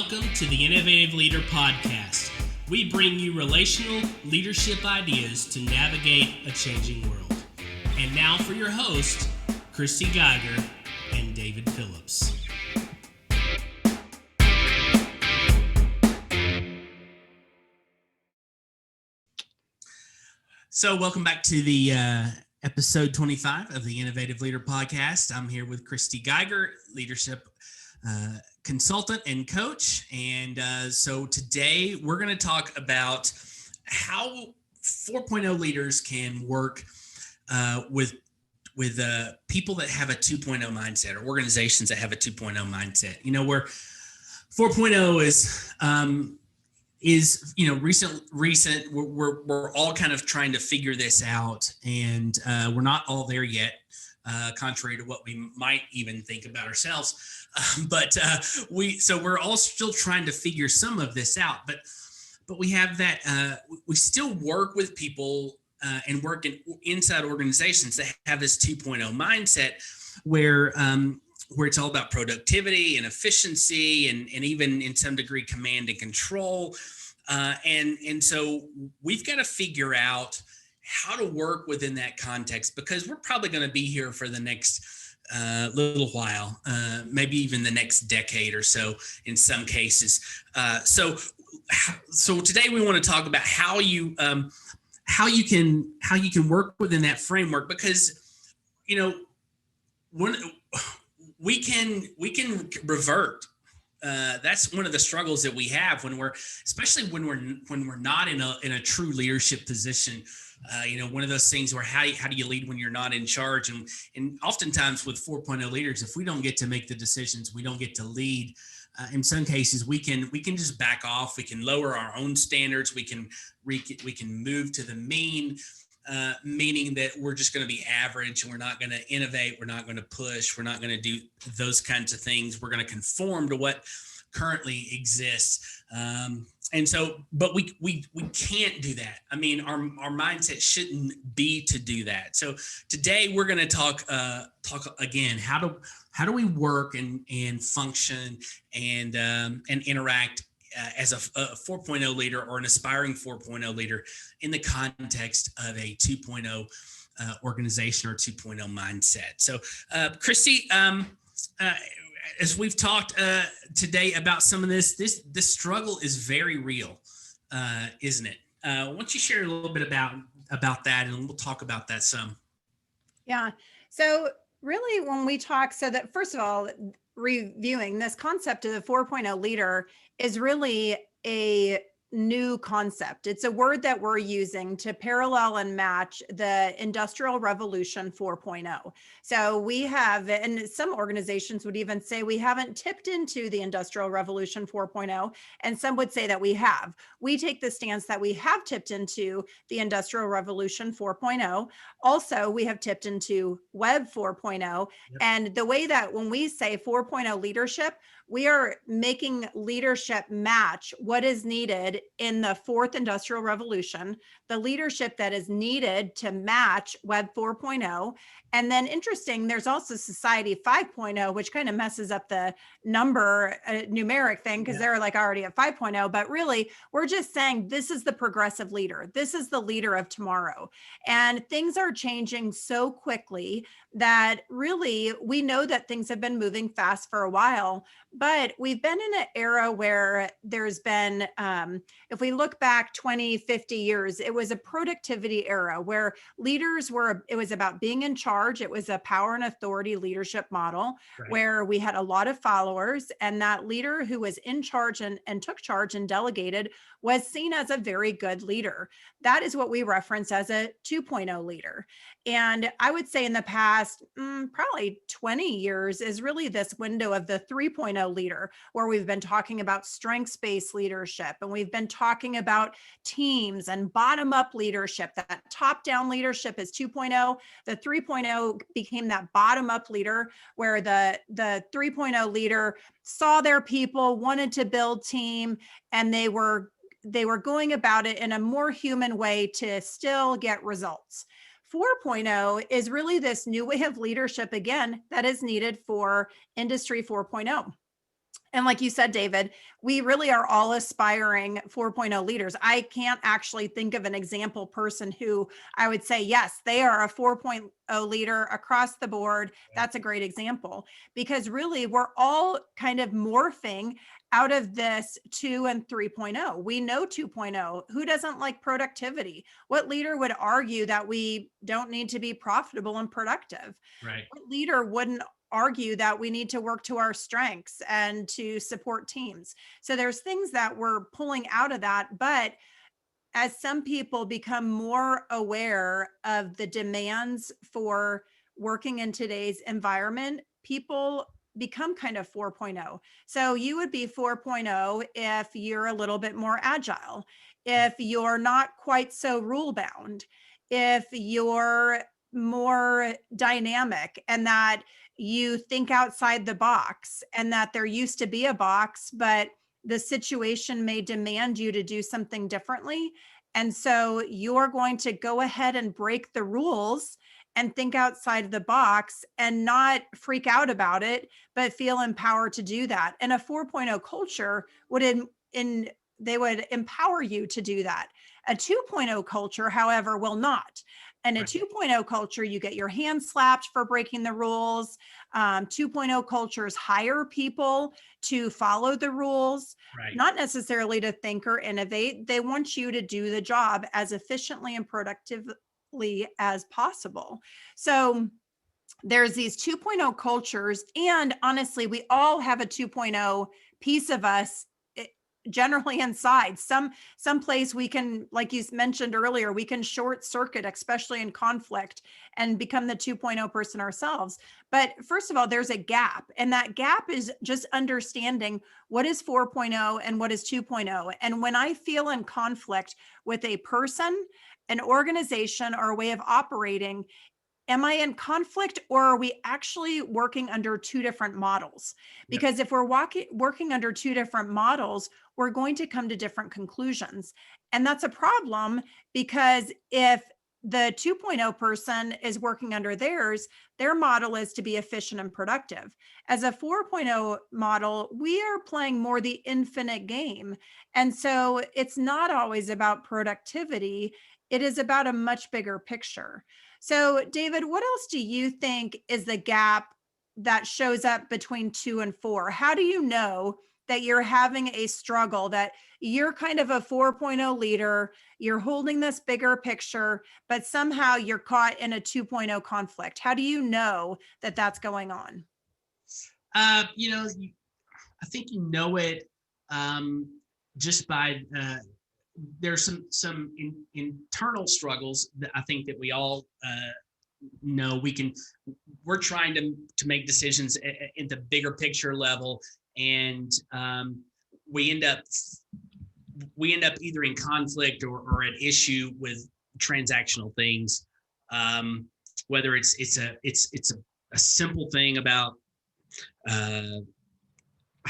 Welcome to the Innovative Leader Podcast. We bring you relational leadership ideas to navigate a changing world. And now for your hosts, Christy Geiger and David Phillips. So welcome back to the episode 25 of the Innovative Leader Podcast. I'm here with Christy Geiger, leadership consultant and coach. And so today we're going to talk about how 4.0 leaders can work with people that have a 2.0 mindset, or organizations that have a 2.0 mindset. You know, where 4.0 is recent. We're all kind of trying to figure this out, and we're not all there yet, contrary to what we might even think about ourselves. But we're all still trying to figure some of this out. But we have that. We still work with people and work inside organizations that have this 2.0 mindset, where it's all about productivity and efficiency, and even in some degree command and control. And so we've got to figure out how to work within that context, because we're probably going to be here for the next little while, maybe even the next decade or so in some cases. So today we want to talk about how you can work within that framework, because when we can revert. That's one of the struggles that we have especially when we're not in a true leadership position. One of those things where how do you lead when you're not in charge? And oftentimes with 4.0 leaders, if we don't get to make the decisions, we don't get to lead. In some cases, we can just back off. We can lower our own standards. We can move to the mean. Meaning that we're just going to be average, and we're not going to innovate. We're not going to push. We're not going to do those kinds of things. We're going to conform to what currently exists. But we can't do that. I mean, our mindset shouldn't be to do that. So today we're going to talk again, how do we work and function and interact as a 4.0 leader, or an aspiring 4.0 leader, in the context of a 2.0 organization or 2.0 mindset. So, Christy, as we've talked today about some of this struggle is very real, isn't it? Why don't you share a little bit about that, and we'll talk about that some. Yeah. So really, when we talk, so that first of all, reviewing this concept of the 4.0 leader is really a new concept. It's a word that we're using to parallel and match the Industrial Revolution 4.0. So we have, and some organizations would even say we haven't tipped into the Industrial Revolution 4.0, and some would say that we have. We take the stance that we have tipped into the Industrial Revolution 4.0. Also, we have tipped into Web 4.0. Yep. And the way that when we say 4.0 leadership, we are making leadership match what is needed in the fourth industrial revolution, the leadership that is needed to match Web 4.0. And then interesting, there's also Society 5.0, which kind of messes up the numeric thing, because they're like already at 5.0. But really, we're just saying this is the progressive leader. This is the leader of tomorrow. And things are changing so quickly that really we know that things have been moving fast for a while. But we've been in an era where there's been, if we look back 20, 50 years, it was a productivity era where leaders it was about being in charge. It was a power and authority leadership model, right, where we had a lot of followers, and that leader who was in charge and took charge and delegated was seen as a very good leader. That is what we reference as a 2.0 leader. And I would say in the past, probably 20 years is really this window of the 3.0 leader, where we've been talking about strengths-based leadership, and we've been talking about teams and bottom-up leadership. That top-down leadership is 2.0. The 3.0 became that bottom-up leader, where the 3.0 leader saw their people, wanted to build team, and they were going about it in a more human way to still get results. 4.0 is really this new way of leadership, again, that is needed for Industry 4.0. And like you said, David, we really are all aspiring 4.0 leaders. I can't actually think of an example person who I would say, yes, they are a 4.0 leader across the board. That's a great example, because really we're all kind of morphing out of this 2 and 3.0. We know 2.0. Who doesn't like productivity? What leader would argue that we don't need to be profitable and productive? Right. What leader wouldn't argue that we need to work to our strengths and to support teams? So there's things that we're pulling out of that. But as some people become more aware of the demands for working in today's environment, people become kind of 4.0. So you would be 4.0 if you're a little bit more agile, if you're not quite so rule bound, if you're more dynamic, and that you think outside the box, and that there used to be a box, but the situation may demand you to do something differently. And so you're going to go ahead and break the rules and think outside the box and not freak out about it, but feel empowered to do that. And a 4.0 culture would they would empower you to do that. A 2.0 culture, however, will not. And a Right. 2.0 culture, you get your hand slapped for breaking the rules. 2.0 cultures hire people to follow the rules, Right. not necessarily to think or innovate. They want you to do the job as efficiently and productively as possible. So there's these 2.0 cultures, and honestly, we all have a 2.0 piece of us generally inside some place we can, like you mentioned earlier, we can short circuit, especially in conflict, and become the 2.0 person ourselves. But first of all, there's a gap, and that gap is just understanding what is 4.0 and what is 2.0. And when I feel in conflict with a person, an organization, or a way of operating, am I in conflict, or are we actually working under two different models? Yep. Because if we're working under two different models, we're going to come to different conclusions. And that's a problem, because if the 2.0 person is working under their model is to be efficient and productive. As a 4.0 model, we are playing more the infinite game. And so it's not always about productivity. It is about a much bigger picture. So, David, what else do you think is the gap that shows up between 2 and 4? How do you know that you're having a struggle, that you're kind of a 4.0 leader, you're holding this bigger picture, but somehow you're caught in a 2.0 conflict? How do you know that that's going on? You know, I think you know it just by there's some internal struggles that I think that we all know. We're trying to make decisions at the bigger picture level, and we end up either in conflict or at issue with transactional things. Whether it's a simple thing about I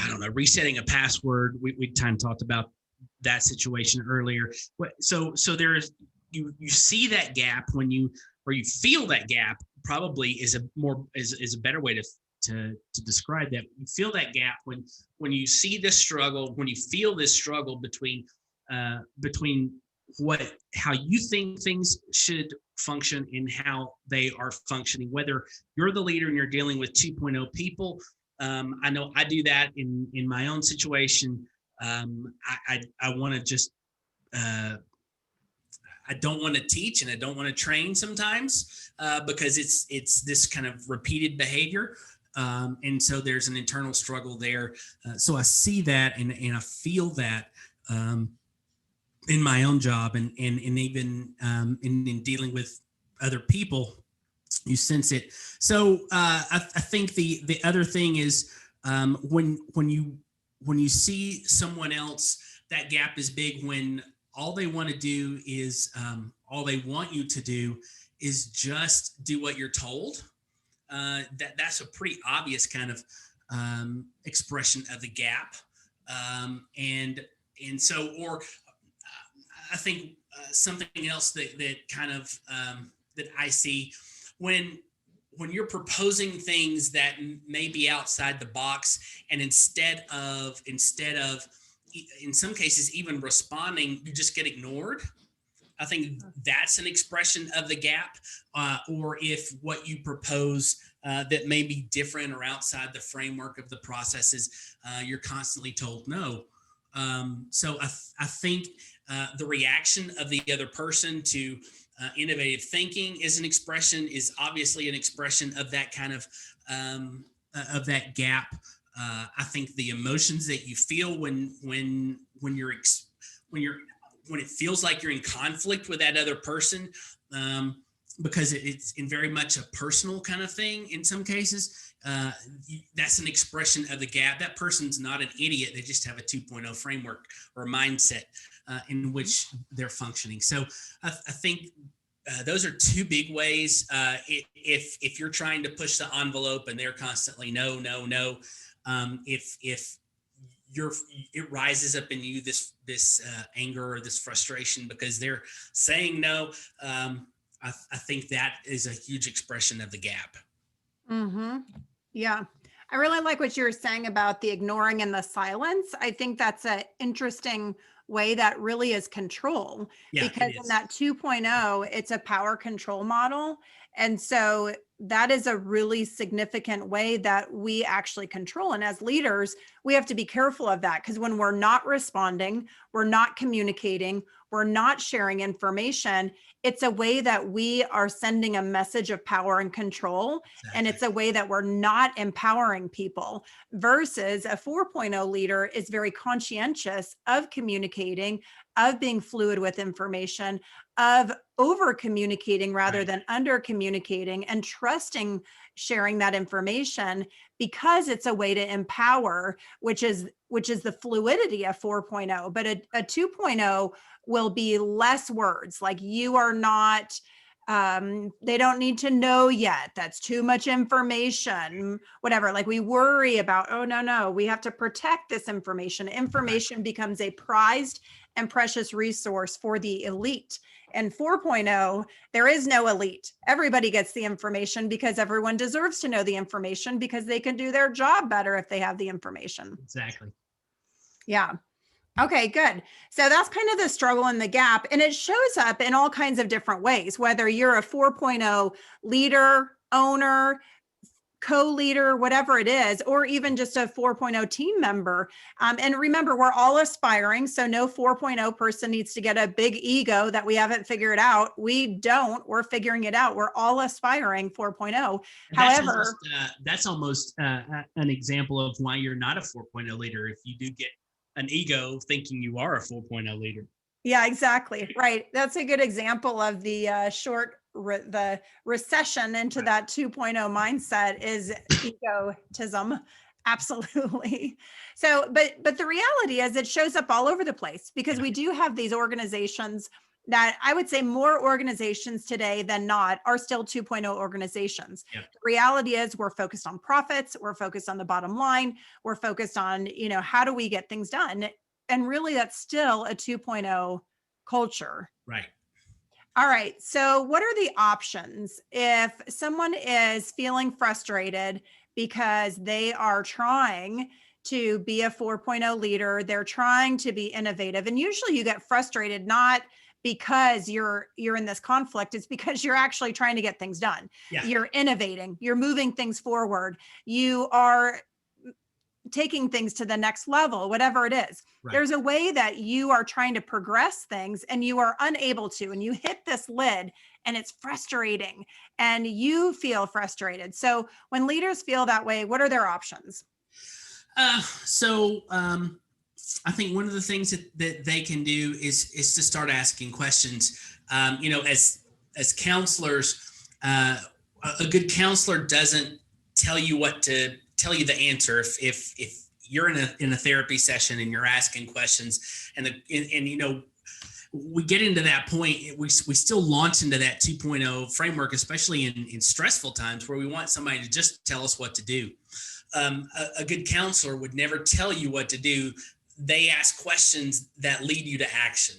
don't know, resetting a password. We kind of talked about that situation earlier. So there's you see that gap when you feel that gap. Probably is a better way to describe that. You feel that gap when you see this struggle, when you feel this struggle between how you think things should function and how they are functioning. Whether you're the leader and you're dealing with 2.0 people, I know I do that in my own situation. I want to just I don't want to teach and I don't want to train sometimes because it's this kind of repeated behavior. And so there's an internal struggle there. So I see that and I feel that in my own job and even in dealing with other people, you sense it. So I think the other thing is when you see someone else, that gap is big when all they want to do is all they want you to do is just do what you're told. That's a pretty obvious kind of expression of the gap, and so or I think something else that kind of that I see when when you're proposing things that may be outside the box, and instead of in some cases even responding, you just get ignored. I think that's an expression of the gap. Or if what you propose that may be different or outside the framework of the processes, you're constantly told no. So I think the reaction of the other person to innovative thinking is obviously an expression of that kind of that gap. I think the emotions that you feel when it feels like you're in conflict with that other person, because it's in very much a personal kind of thing in some cases, that's an expression of the gap. That person's not an idiot. They just have a 2.0 framework or mindset in which they're functioning. So I think those are two big ways. If you're trying to push the envelope and they're constantly no, no, no, if it rises up in you this anger or this frustration because they're saying no, I think that is a huge expression of the gap. Mm-hmm. Yeah. I really like what you were saying about the ignoring and the silence. I think that's an interesting way that really is control, because in that 2.0, it's a power control model. And so that is a really significant way that we actually control. And as leaders, we have to be careful of that, because when we're not responding, we're not communicating, we're not sharing information, it's a way that we are sending a message of power and control. Exactly. And it's a way that we're not empowering people, versus a 4.0 leader is very conscientious of communicating, of being fluid with information, of over communicating rather than under communicating, and trusting sharing that information, because it's a way to empower, which is the fluidity of 4.0. But a 2.0 will be less words, like you are not, they don't need to know yet, that's too much information, whatever. Like we worry about, oh no, we have to protect this information becomes a prized and precious resource for the elite. And 4.0, there is no elite. Everybody gets the information, because everyone deserves to know the information, because they can do their job better if they have the information. Exactly. Yeah. Okay, good. So that's kind of the struggle and the gap. And it shows up in all kinds of different ways, whether you're a 4.0 leader, owner, co-leader, whatever it is, or even just a 4.0 team member. And remember, we're all aspiring. So no 4.0 person needs to get a big ego that we haven't figured out. We don't. We're figuring it out. We're all aspiring 4.0. However, that's almost an example of why you're not a 4.0 leader. If you do get an ego thinking you are a 4.0 leader. Yeah, exactly. Right. That's a good example of the the recession into that 2.0 mindset is egotism. Absolutely. So, but the reality is it shows up all over the place, because we do have these organizations that I would say more organizations today than not are still 2.0 organizations. Yep. The reality is we're focused on profits. We're focused on the bottom line. We're focused on, how do we get things done? And really that's still a 2.0 culture. Right. All right. So what are the options if someone is feeling frustrated because they are trying to be a 4.0 leader, they're trying to be innovative, and usually you get frustrated not because you're in this conflict, it's because you're actually trying to get things done. Yeah. You're innovating, you're moving things forward, you are taking things to the next level, whatever it is. Right. There's a way that you are trying to progress things and you are unable to, and you hit this lid and it's frustrating and you feel frustrated. So when leaders feel that way, what are their options? I think one of the things that they can do is to start asking questions. As counselors, a good counselor doesn't tell you the answer. If you're in a therapy session and you're asking questions, and we get into that point, we still launch into that 2.0 framework, especially in stressful times where we want somebody to just tell us what to do. A good counselor would never tell you what to do. They ask questions that lead you to action.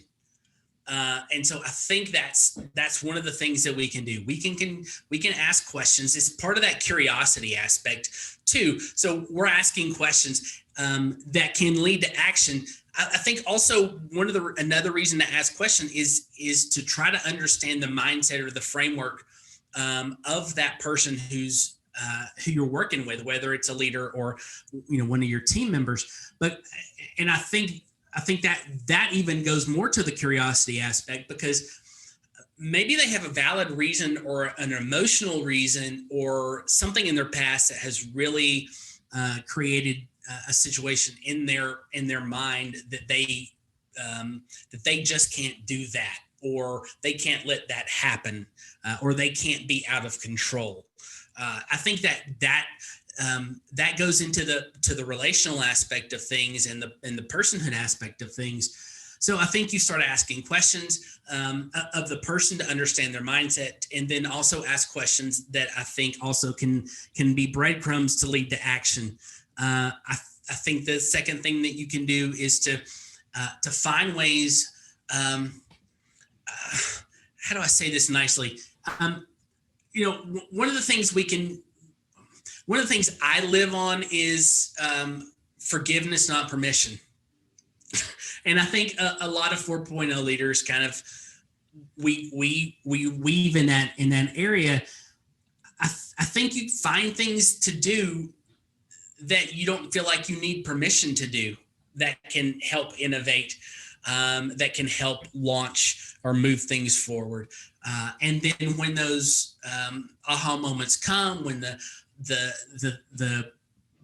And so I think that's one of the things that we can do. We can ask questions. It's part of that curiosity aspect too. So we're asking questions that can lead to action. I think also another reason to ask question is to try to understand the mindset or the framework of that person who you're working with, whether it's a leader or one of your team members. And I think that even goes more to the curiosity aspect, because maybe they have a valid reason or an emotional reason or something in their past that has really created a situation in their mind that they just can't do that, or they can't let that happen, or they can't be out of control. I think that goes into the relational aspect of things and the personhood aspect of things. So I think you start asking questions of the person to understand their mindset, and then also ask questions that I think also can be breadcrumbs to lead to action. I think the second thing that you can do is to find ways. How do I say this nicely? One of the things I live on is forgiveness, not permission. And I think a lot of 4.0 leaders kind of we weave in that area. I think you find things to do that you don't feel like you need permission to do, that can help innovate, that can help launch or move things forward. And then when those aha moments come, when the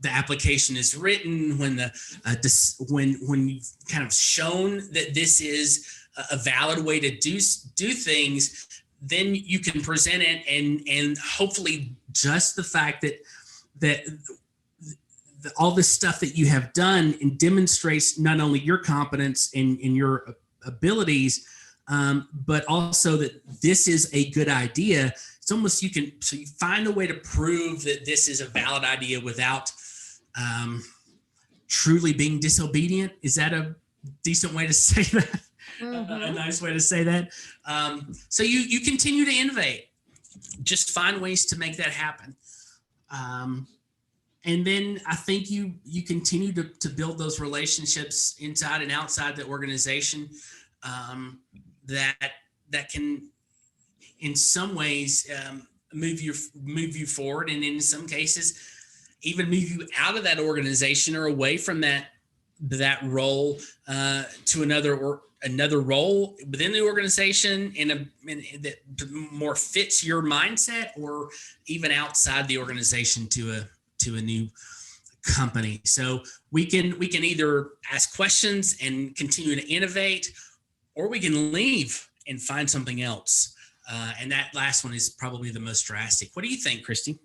application is written, when when you've kind of shown that this is a valid way to do things, then you can present it, and hopefully just the fact that all this stuff that you have done and demonstrates not only your competence in your abilities, but also that this is a good idea. It's almost you find a way to prove that this is a valid idea without truly being disobedient. Is that a decent way to say that? Mm-hmm. A nice way to say that. So you continue to innovate. Just find ways to make that happen. And then I think you continue to build those relationships inside and outside the organization that can, in some ways, move you forward, and in some cases, even move you out of that organization or away from that role to another role within the organization that more fits your mindset, or even outside the organization to a new company. So we can either ask questions and continue to innovate, or we can leave and find something else. And that last one is probably the most drastic. What do you think, Christy?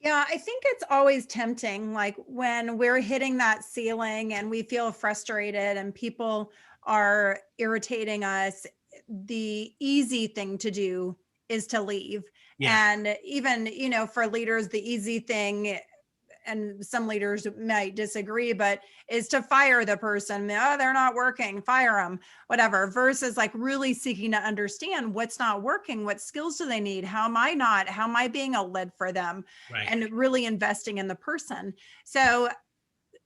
Yeah, I think it's always tempting, like when we're hitting that ceiling and we feel frustrated and people are irritating us, the easy thing to do is to leave. Yeah. And even, for leaders, the easy thing, and some leaders might disagree, but is to fire the person. Oh, they're not working, fire them, whatever, versus like really seeking to understand what's not working, what skills do they need, how am I being a lead for them, right, and really investing in the person. So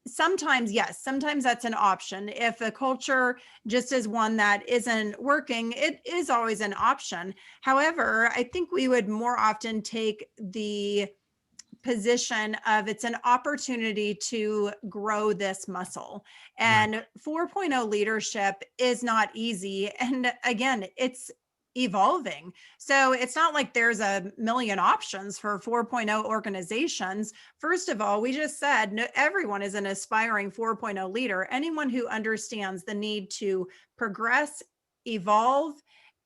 sometimes, yes, sometimes that's an option. If the culture just is one that isn't working, it is always an option. However, I think we would more often take the position of it's an opportunity to grow this muscle. And right. 4.0 leadership is not easy. And again, it's evolving. So it's not like there's a million options for 4.0 organizations. First of all, we just said no, everyone is an aspiring 4.0 leader. Anyone who understands the need to progress, evolve,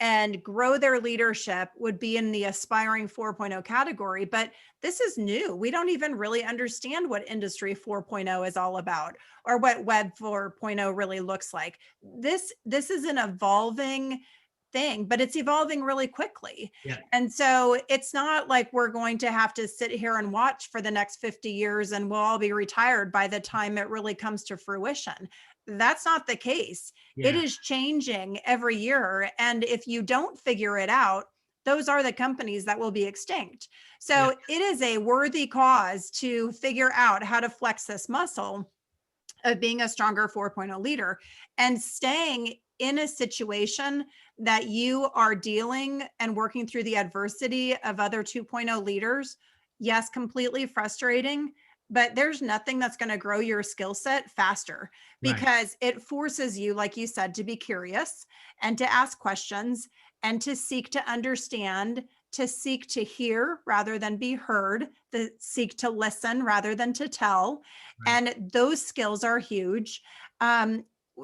and grow their leadership would be in the aspiring 4.0 category. But this is new. We don't even really understand what industry 4.0 is all about, or what web 4.0 really looks like. This is an evolving thing, but it's evolving really quickly. Yeah. And so it's not like we're going to have to sit here and watch for the next 50 years and we'll all be retired by the time it really comes to fruition. That's not the case. It Yeah. is changing every year. And if you don't figure it out, those are the companies that will be extinct. Yeah. So it is a worthy cause to figure out how to flex this muscle of being a stronger 4.0 leader and staying in a situation that you are dealing and working through the adversity of other 2.0 leaders. Yes, completely frustrating, but there's nothing that's going to grow your skill set faster Right. because it forces you, like you said, to be curious and to ask questions and to seek to understand, to seek to hear rather than be heard, to seek to listen rather than to tell. Right. And those skills are huge.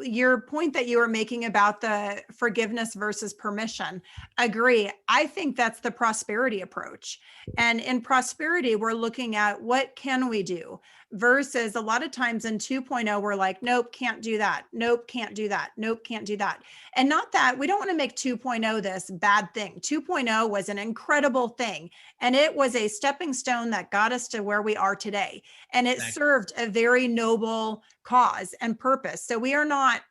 Your point that you were making about the forgiveness versus permission, agree. I think that's the prosperity approach. And in prosperity, we're looking at what can we do versus a lot of times in 2.0, we're like, nope, can't do that. Nope, can't do that. Nope, can't do that. And not that we don't want to make 2.0 this bad thing. 2.0 was an incredible thing. And it was a stepping stone that got us to where we are today. And it Exactly. served a very noble cause and purpose. So we are not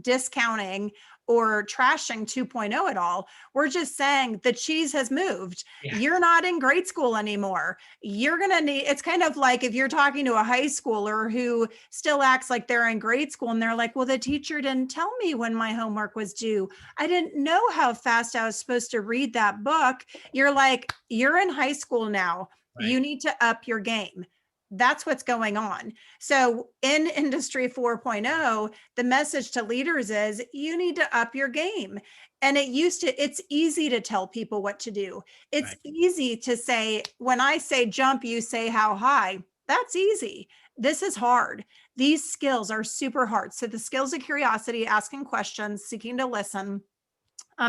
discounting or trashing 2.0 at all. We're just saying the cheese has moved. Yeah. You're not in grade school anymore. You're going to need, it's kind of like if you're talking to a high schooler who still acts like they're in grade school and they're like, well, the teacher didn't tell me when my homework was due. I didn't know how fast I was supposed to read that book. You're like, you're in high school now. Right. You need to up your game. That's what's going on. So in Industry 4.0, the message to leaders is you need to up your game. And it's easy to tell people what to do. It's Right. easy to say, when I say jump, you say how high. That's easy. This is hard. These skills are super hard. So the skills of curiosity, asking questions, seeking to listen,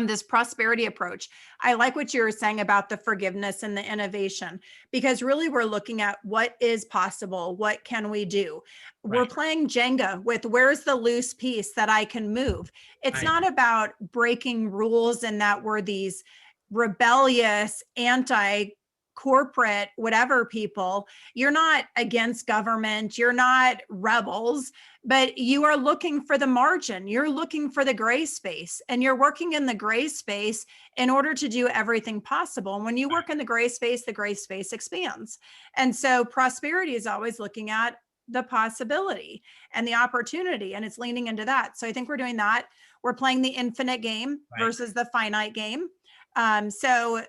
this prosperity approach. I like what you were saying about the forgiveness and the innovation, because really we're looking at what is possible. What can we do? We're Right. playing Jenga with where's the loose piece that I can move. It's Right. not about breaking rules and that we're these rebellious, corporate, whatever people. You're not against government. You're not rebels, but you are looking for the margin. You're looking for the gray space, and you're working in the gray space in order to do everything possible. And when you work in the gray space expands. And so prosperity is always looking at the possibility and the opportunity, and it's leaning into that. So I think we're doing that. We're playing the infinite game Right. versus the finite game. So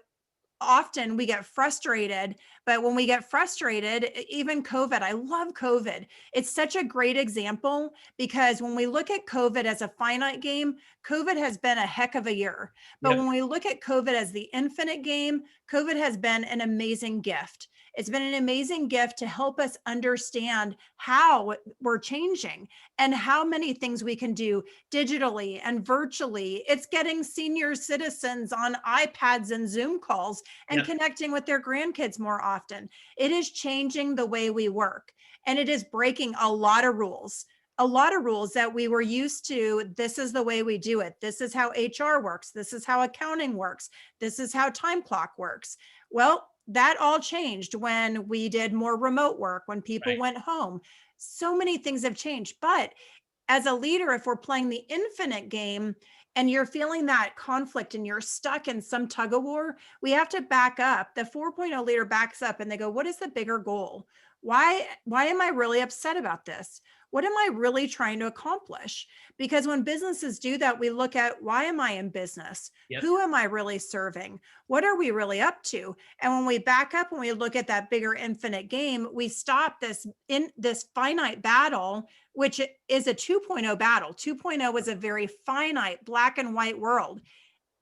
often we get frustrated, but when we get frustrated, even COVID, I love COVID. It's such a great example because when we look at COVID as a finite game, COVID has been a heck of a year. But Yep. when we look at COVID as the infinite game, COVID has been an amazing gift. It's been an amazing gift to help us understand how we're changing and how many things we can do digitally and virtually. It's getting senior citizens on iPads and Zoom calls and Yep. connecting with their grandkids more often. It is changing the way we work, and it is breaking a lot of rules that we were used to. This is the way we do it. This is how HR works. This is how accounting works. This is how time clock works. Well, that all changed when we did more remote work, when people Right. went home. So many things have changed. But as a leader, if we're playing the infinite game and you're feeling that conflict and you're stuck in some tug of war, we have to back up. The 4.0 leader backs up and they go, what is the bigger goal? Why am I really upset about this? What am I really trying to accomplish? Because when businesses do that, we look at, why am I in business? Yep. Who am I really serving? What are we really up to? And when we back up and we look at that bigger infinite game, we stop this finite battle, which is a 2.0 battle. 2.0 was a very finite black and white world.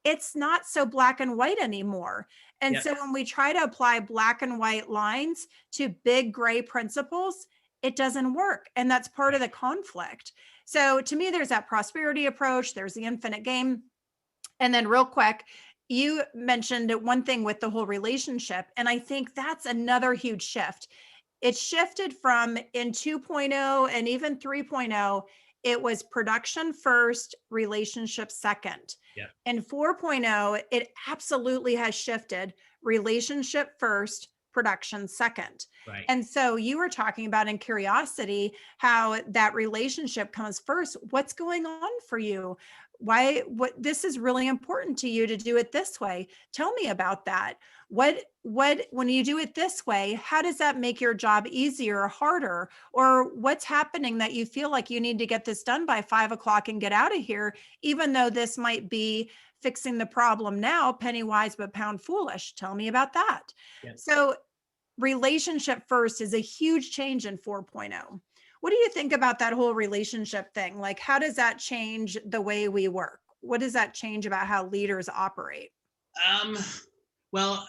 It's not so black and white anymore. And Yep. so when we try to apply black and white lines to big gray principles, it doesn't work. And that's part of the conflict. So to me, there's that prosperity approach, there's the infinite game. And then real quick, you mentioned one thing with the whole relationship. And I think that's another huge shift. It shifted from in 2.0 and even 3.0, it was production first, relationship second. Yeah. In 4.0, it absolutely has shifted relationship first, production second. Right. And so you were talking about in curiosity how that relationship comes first. What's going on for you? Why, what, this is really important to you to do it this way. Tell me about that. When you do it this way, how does that make your job easier or harder? Or what's happening that you feel like you need to get this done by 5 o'clock and get out of here, even though this might be fixing the problem now, penny wise, but pound foolish? Tell me about that. Yeah. So relationship first is a huge change in 4.0. What do you think about that whole relationship thing? Like, how does that change the way we work? What does that change about how leaders operate? Well,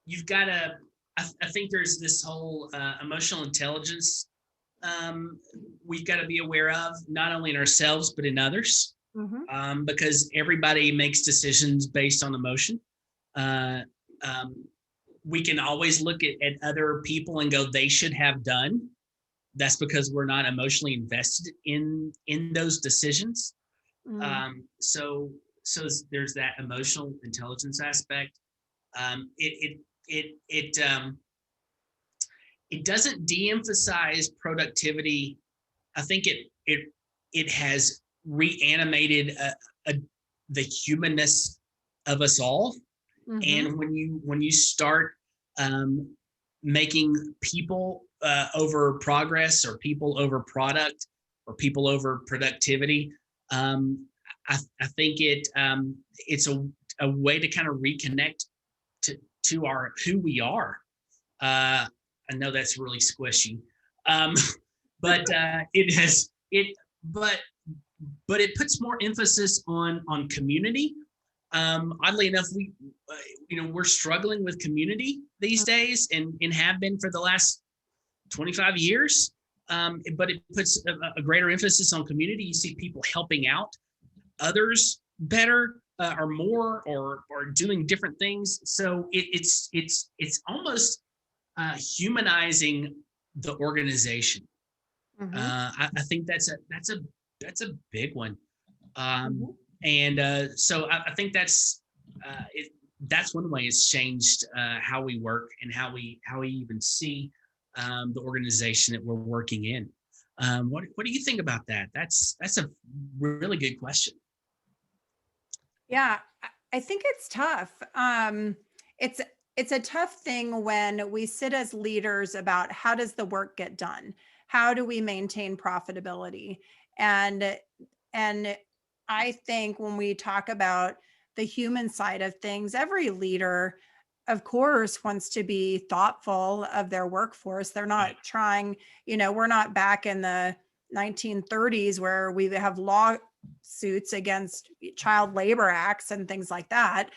you've got to. I think there's this whole emotional intelligence we've got to be aware of, not only in ourselves but in others, because everybody makes decisions based on emotion. We can always look at other people and go, they should have done. That's because we're not emotionally invested in those decisions. So there's that emotional intelligence aspect. It doesn't de-emphasize productivity. I think it has reanimated the humanness of us all. And when you start making people over progress, or people over product, or people over productivity, I think it's a way to kind of reconnect to our who we are. I know that's really squishy, but it puts more emphasis on community. Oddly enough, we're struggling with community these days, and have been for the last 25 years. But it puts a greater emphasis on community. You see people helping out others better, or more, or doing different things. So it's almost humanizing the organization. I think that's a big one. And so I think that's one way it's changed how we work, and how we even see the organization that we're working in. What do you think about that? That's a really good question. Yeah, I think it's tough. It's a tough thing when we sit as leaders about how does the work get done? How do we maintain profitability? And I think when we talk about the human side of things, every leader, of course, wants to be thoughtful of their workforce. They're not trying, we're not back in the 1930s where we have lawsuits against child labor acts and things like that.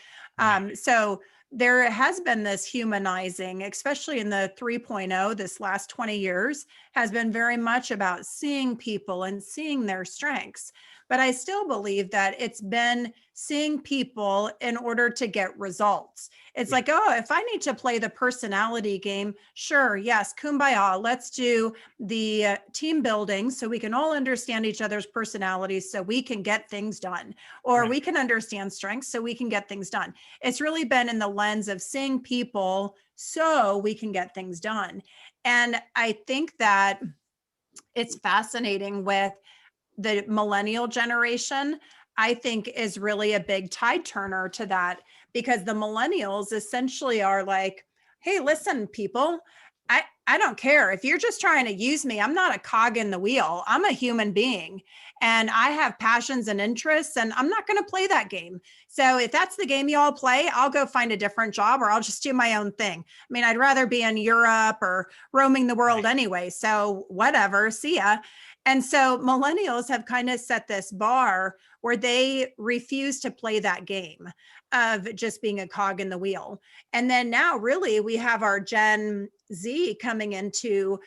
So there has been this humanizing, especially in the 3.0, this last 20 years has been very much about seeing people and seeing their strengths. But I still believe that it's been seeing people in order to get results. It's like, oh, if I need to play the personality game, sure, yes, kumbaya, let's do the team building so we can all understand each other's personalities so we can get things done, or we can understand strengths so we can get things done. It's really been in the lens of seeing people so we can get things done. And I think that it's fascinating with the millennial generation, I think is really a big tide turner to that, because the millennials essentially are like, hey, listen, people, I don't care if you're just trying to use me. I'm not a cog in the wheel. I'm a human being and I have passions and interests, and I'm not going to play that game. So if that's the game you all play, I'll go find a different job, or I'll just do my own thing. I mean, I'd rather be in Europe or roaming the world anyway. So whatever, see ya. And so millennials have kind of set this bar where they refuse to play that game of just being a cog in the wheel. And then now really we have our Gen Z coming into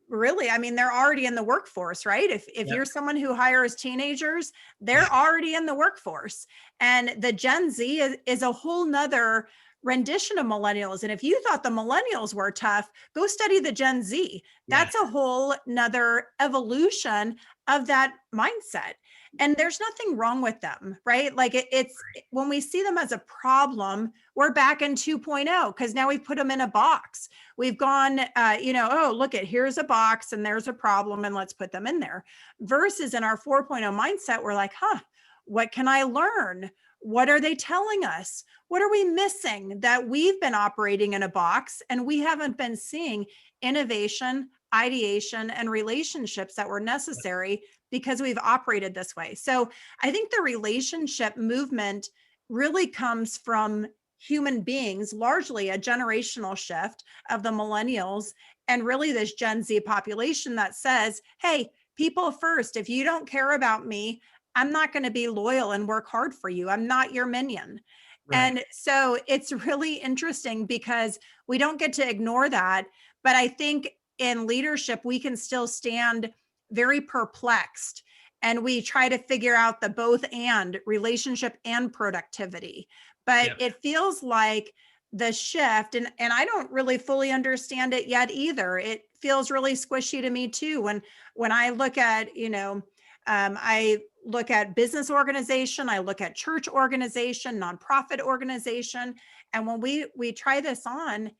really, I mean, they're already in the workforce, right? If you're someone who hires teenagers, they're already in the workforce. And the Gen Z is a whole nother rendition of millennials. And if you thought the millennials were tough, go study the Gen Z. That's a whole nother evolution of that mindset. And there's nothing wrong with them, right? Like it's when we see them as a problem, we're back in 2.0 because now we've put them in a box. We've gone, oh, look at here's a box and there's a problem and let's put them in there. Versus in our 4.0 mindset, we're like, what can I learn? What are they telling us? What are we missing that we've been operating in a box and we haven't been seeing innovation, ideation, and relationships that were necessary because we've operated this way. So I think the relationship movement really comes from human beings, largely a generational shift of the millennials and really this Gen Z population that says, hey, people first. If you don't care about me, I'm not going to be loyal and work hard for you. I'm not your minion. Right. And so it's really interesting because we don't get to ignore that. But I think in leadership, we can still stand very perplexed and we try to figure out the both and relationship and productivity. But it feels like the shift, and I don't really fully understand it yet either. It feels really squishy to me too. When I look at, I look at business organization, I look at church organization, nonprofit organization. And when we try this on,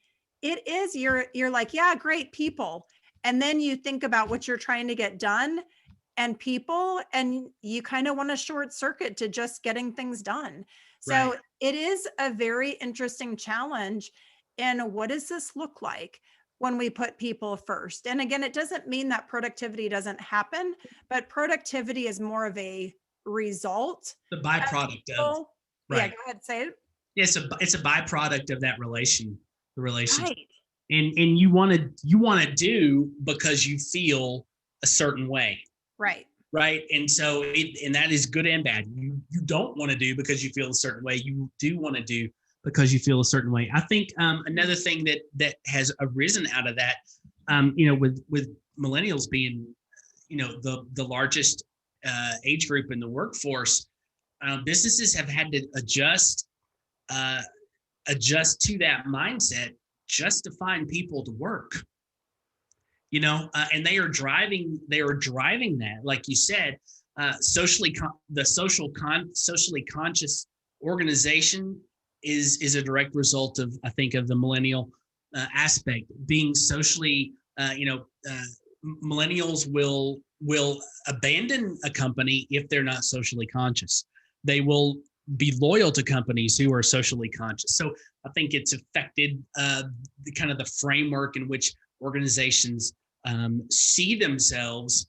it is, you're like, yeah, great people. And then you think about what you're trying to get done and people, and you kind of want to short circuit to just getting things done. So it is a very interesting challenge. And what does this look like when we put people first? And again, it doesn't mean that productivity doesn't happen, but productivity is more of a result. The byproduct of, Yeah, go ahead, say it. Yeah, it's a byproduct of that relationship. Right. And you want to do because you feel a certain way. Right. And so and that is good and bad. You don't want to do because you feel a certain way. You do want to do because you feel a certain way. I think another thing that has arisen out of that, with millennials being, the largest age group in the workforce, businesses have had to adjust to that mindset just to find people to work. And they are driving that, like you said, socially conscious organization is a direct result of, I think, of the millennial aspect. Being socially, millennials will abandon a company if they're not socially conscious. They will be loyal to companies who are socially conscious. So I think it's affected the kind of the framework in which organizations see themselves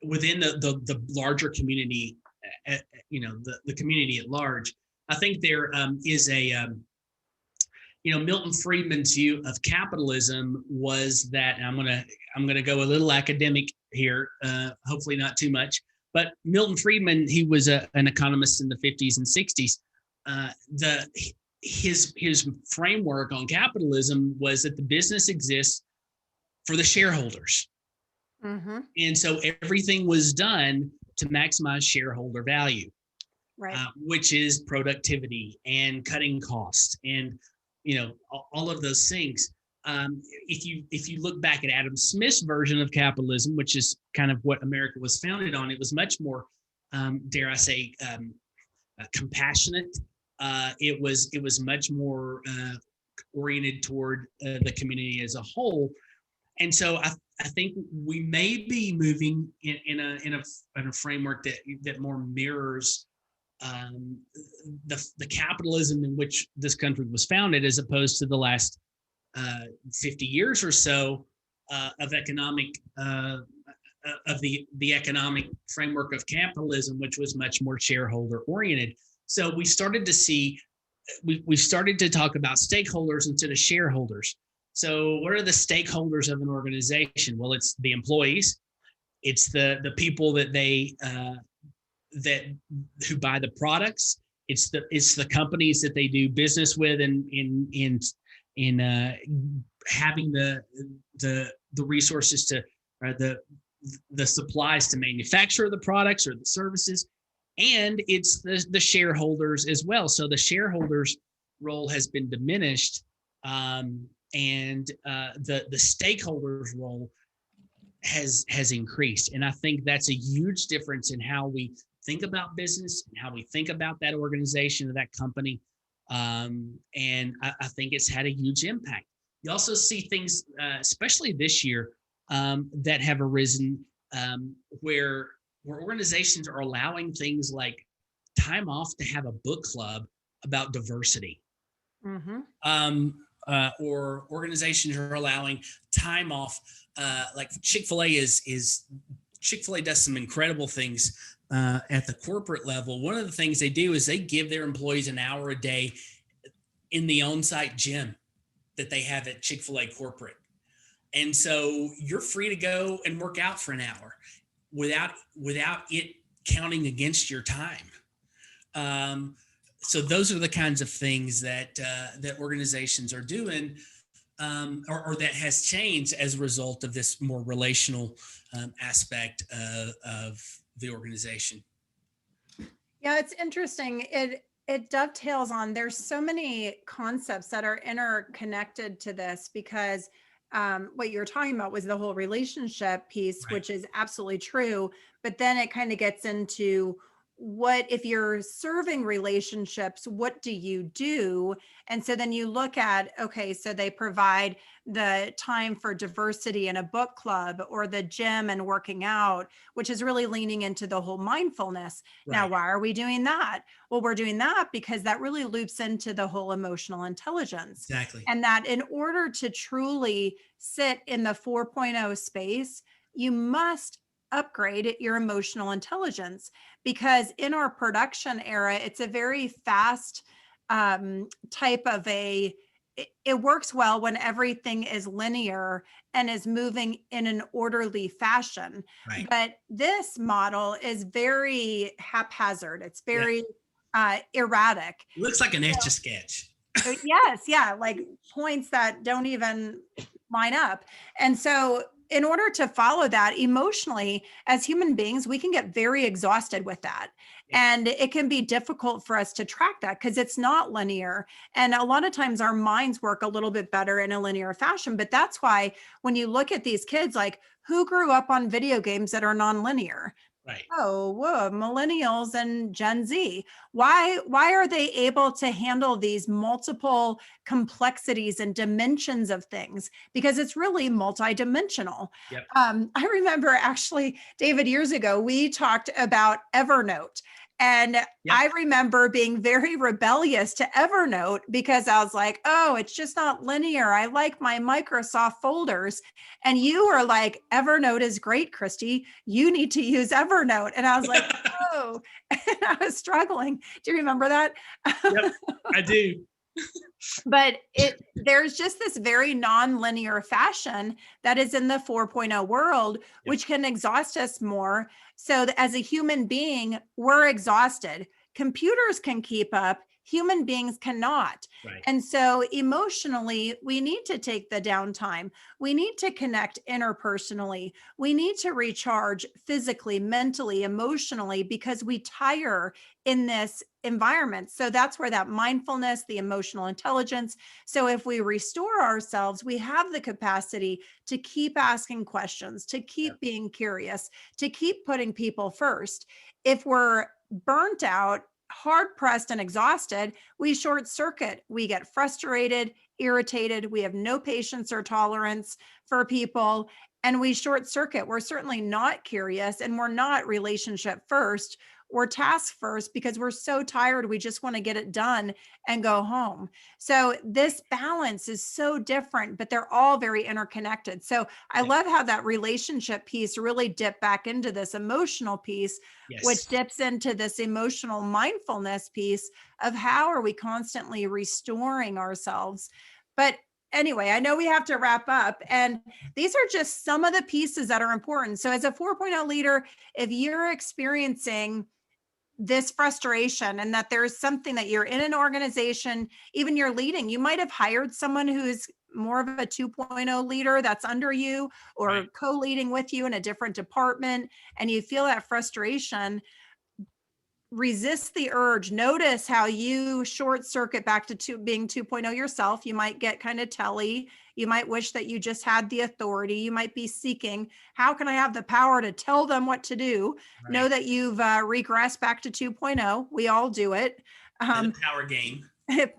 within the larger community, the community at large. I think there is a, Milton Friedman's view of capitalism was that, and I'm gonna go a little academic here, hopefully not too much, but Milton Friedman, he was an economist in the 50s and 60s. His framework on capitalism was that the business exists for the shareholders. Mm-hmm. And so everything was done to maximize shareholder value, which is productivity and cutting costs and, all of those things. If you look back at Adam Smith's version of capitalism, which is kind of what America was founded on, it was much more, dare I say, compassionate. It was much more oriented toward the community as a whole. And so I think we may be moving in a framework that more mirrors the capitalism in which this country was founded, as opposed to the last 50 years or so of economic of the economic framework of capitalism, which was much more shareholder oriented. So we started to talk about stakeholders instead of shareholders. So what are the stakeholders of an organization? Well, it's the employees, it's the people that who buy the products, it's the companies that they do business with, and in having the resources to, or the supplies to manufacture the products or the services, and it's the shareholders as well. So the shareholders role has been diminished, and the stakeholders role has increased. And I think that's a huge difference in how we think about business and how we think about that organization or that company. And I think it's had a huge impact. You also see things, especially this year, that have arisen, where organizations are allowing things like time off to have a book club about diversity. Mm-hmm. Or organizations are allowing time off. Like Chick-fil-A does some incredible things at the corporate level. One of the things they do is they give their employees an hour a day in the on-site gym that they have at Chick-fil-A corporate. And so you're free to go and work out for an hour without it counting against your time. So those are the kinds of things that organizations are doing, or that has changed as a result of this more relational aspect of the organization. Yeah, it's interesting. It dovetails on, there's so many concepts that are interconnected to this, because what you're talking about was the whole relationship piece, Right. which is absolutely true. But then it kind of gets into, what if you're serving relationships, what do you do? And so then you look at, okay, so they provide the time for diversity in a book club, or the gym and working out, which is really leaning into the whole mindfulness. Now, Right. why are we doing that? Well, we're doing that because that really loops into the whole emotional intelligence. Exactly. And that in order to truly sit in the 4.0 space, you must upgrade your emotional intelligence, because in our production era, it's a very fast type of it works well when everything is linear and is moving in an orderly fashion. Right. But this model is very haphazard. It's Yeah. very erratic. It looks like an etch a sketch. Yes, yeah, like points that don't even line up. And so in order to follow that emotionally, as human beings, we can get very exhausted with that. Yeah. And it can be difficult for us to track that because it's not linear. And a lot of times our minds work a little bit better in a linear fashion. But that's why when you look at these kids, like, who grew up on video games that are nonlinear? Right. Oh, whoa, millennials and Gen Z. Why are they able to handle these multiple complexities and dimensions of things? Because it's really multidimensional. Yep. I remember actually, David, years ago, we talked about Evernote. And Yep. I remember being very rebellious to Evernote because I was like, oh, it's just not linear. I like my Microsoft folders. And you were like, Evernote is great, Christy. You need to use Evernote. And I was like, oh, and I was struggling. Do you remember that? Yep, I do. But there's just this very non-linear fashion that is in the 4.0 world, Yep. which can exhaust us more. So as a human being, we're exhausted. Computers can keep up, human beings cannot. Right. And so emotionally, we need to take the downtime. We need to connect interpersonally. We need to recharge physically, mentally, emotionally, because we tire in this environment. So that's where that mindfulness, the emotional intelligence. So if we restore ourselves, we have the capacity to keep asking questions, to keep Yep. being curious, to keep putting people first. If we're burnt out, hard pressed, and exhausted, we short circuit. We get frustrated, irritated. We have no patience or tolerance for people, and we short circuit. We're certainly not curious, and we're not relationship first. We're task first because we're so tired. We just want to get it done and go home. So this balance is so different, but they're all very interconnected. So I Yep. love how that relationship piece really dipped back into this emotional piece, Yes. which dips into this emotional mindfulness piece of how are we constantly restoring ourselves. But anyway, I know we have to wrap up, and these are just some of the pieces that are important. So as a 4.0 leader, if you're experiencing this frustration and that there's something that you're in an organization, even you're leading, you might have hired someone who's more of a 2.0 leader that's under you, or Right. co-leading with you in a different department, and you feel that frustration. resist the urge. Notice how you short circuit back to being 2.0 yourself. You might get kind of telly. You might wish that you just had the authority. You might be seeking, how can I have the power to tell them what to do? Right. Know that you've regressed back to 2.0. We all do it. The power game.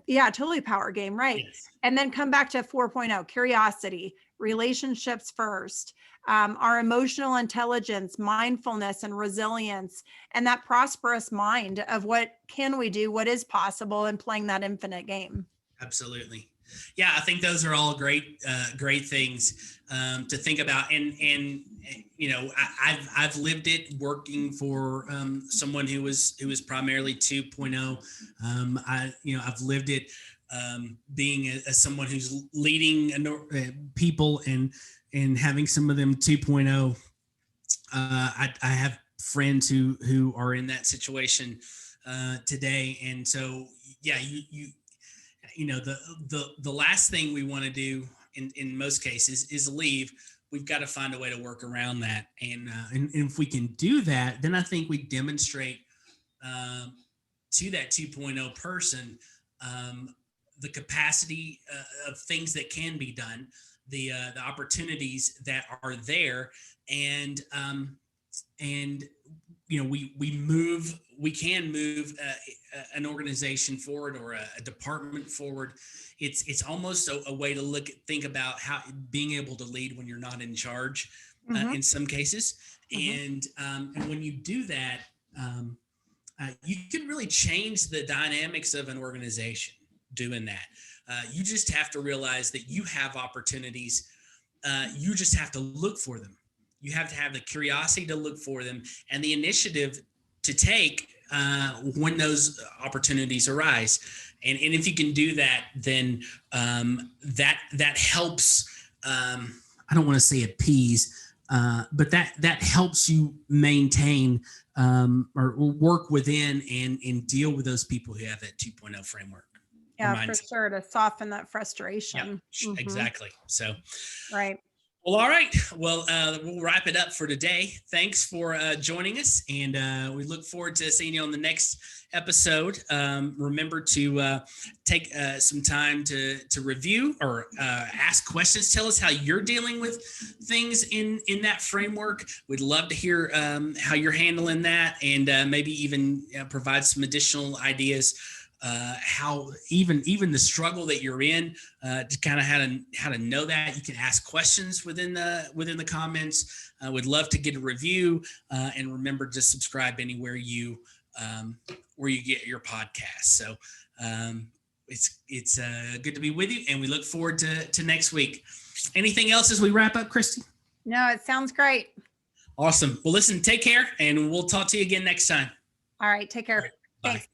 Yeah, totally power game, right? Yes. And then come back to 4.0, curiosity, relationships first, our emotional intelligence, mindfulness, and resilience, and that prosperous mind of what can we do, what is possible, and playing that infinite game. Absolutely. Yeah, I think those are all great things to think about. And you know, I've lived it working for someone who was primarily 2.0. I've lived it being as someone who's leading people and having some of them 2.0. I have friends who are in that situation today, and so yeah, you know, the last thing we want to do in most cases is leave. We've got to find a way to work around that. And if we can do that, then I think we demonstrate to that 2.0 person the capacity of things that can be done, the opportunities that are there. And you know, we can move an organization forward or a department forward. It's almost a way to think about how being able to lead when you're not in charge in some cases. And when you do that, you can really change the dynamics of an organization doing that. You just have to realize that you have opportunities. You just have to look for them. You have to have the curiosity to look for them and the initiative to take when those opportunities arise. And if you can do that, then that helps. I don't want to say appease, but that helps you maintain or work within and deal with those people who have that 2.0 framework. Yeah, for sure, to soften that frustration. Yeah, exactly. So, right. Well, all right. Well, we'll wrap it up for today. Thanks for joining us, and we look forward to seeing you on the next episode. Remember to take some time to review or ask questions. Tell us how you're dealing with things in that framework. We'd love to hear how you're handling that, and maybe even provide some additional ideas. How even the struggle that you're in, to kind of how to know that. You can ask questions within the comments. Would love to get a review, and remember to subscribe anywhere where you get your podcast. So it's good to be with you, and we look forward to next week. Anything else as we wrap up, Christy? No, it sounds great. Awesome. Well, listen, take care, and we'll talk to you again next time. All right, take care. All right, bye. Thanks.